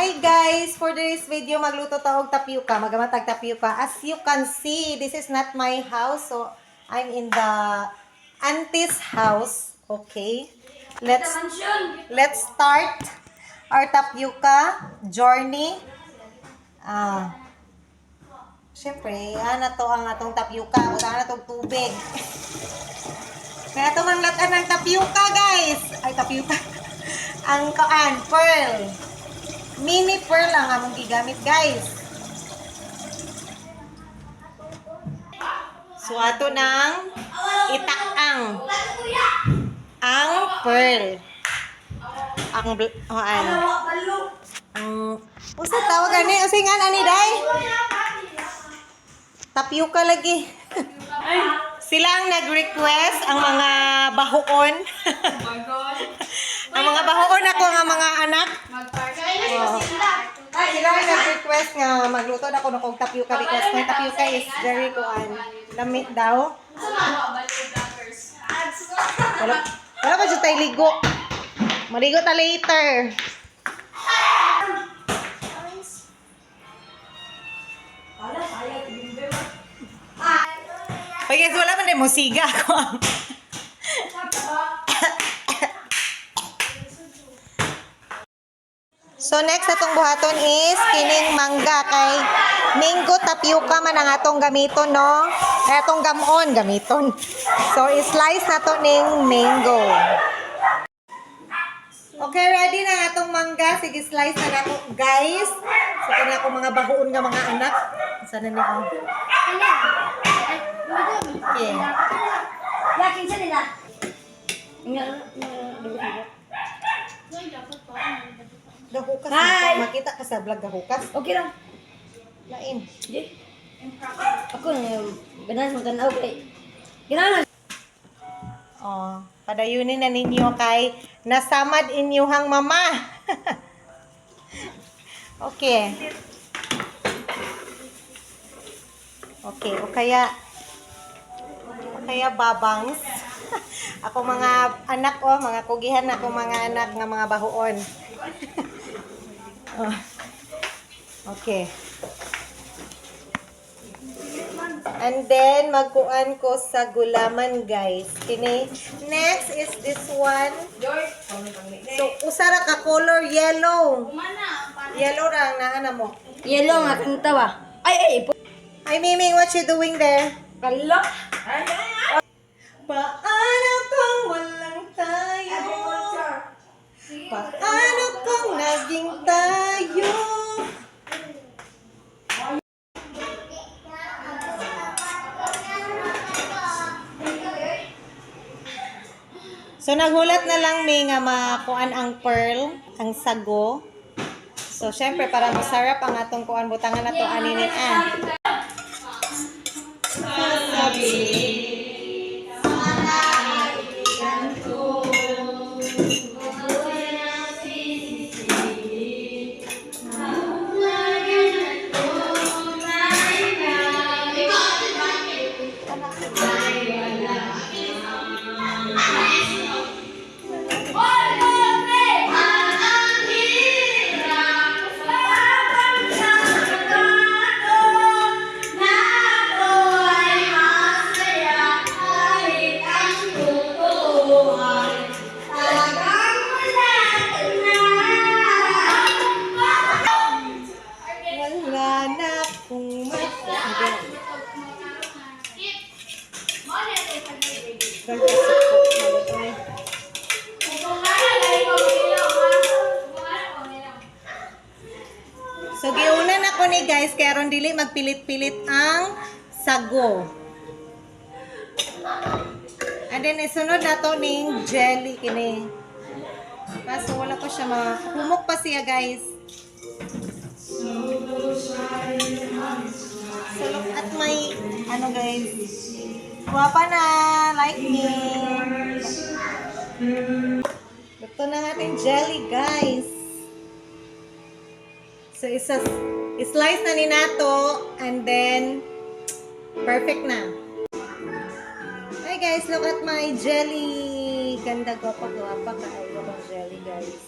Hi guys! For today's video, magluto taog tapioca. Magamatag tapioca. As you can see, this is not my house. So, I'm in the auntie's house. Okay? Let's start our tapioca journey. Siyempre, to ang atong tapioca. Udahan na itong tubig. Kaya ito mang latan ng tapioca, guys. Ay, tapioca. Ang pearl. Mini pearl ang among gigamit, guys. So, ato nang itaang ang pearl. Usa tawag ani? Usingan ani, day? Tapioca lagi. Sila ang nag-request, ang mga bahoon. Ang mga bahoon ako, ang mga anak. Sila ang nag-request nga magluto na ako ng tapioca because my tapioca is very lamit daw. Wala pa dyan tayo ligo. Maligo ta later. Okay guys, wala man din musiga ako. So next atong buhaton is kining mangga kay mango tapioca man ang atong gamiton, no? Ay atong gamon gamiton. So i-slice nato ning mango. Okay, ready na atong mangga. Sige, slice na nato, guys. So kanya ko mga bahoon nga mga anak. Sana ni ako. Okay. Yakin sa nila. Gahukas. Hi! Makita ka sa vlog gahukas. Okay lang. Lain. Ako ganas mo tanaw kay. Ganahan. Oh, padayunin na ninyo kay nasamad inyuhang mama. Okay. Okay, o kaya babangs. Ako mga anak mga kugihan ako mga anak nga mga bahoon. Oh. Okay. And then, magkuan ko sa gulaman, guys. Kini. Next is this one. So, usara ka color yellow. Yellow ra ang naana mo. Yellow nga kanta ba? Ay. Hi, Miming. What you doing there? Kalo. Paano kung walang tayo? Paano kung naging tayo? So, naghulat na lang may nga makuan ang pearl, ang sago. So, syempre, para masarap ang atong kuan, butangan na to aninin. So, giunan ako ni guys, kaya ron dili magpilit-pilit ang sago. And then, isunod na to ning jelly kini. Kaso wala pa siya humok pa siya, guys. So, look at my, guys. Guwapa na, like me. Luto na ng ating jelly, guys. So, slice na ni nato, and then, perfect na. Hi guys, look at my jelly. Ganda, gwapa-gwapa. Kaayo ng jelly, guys.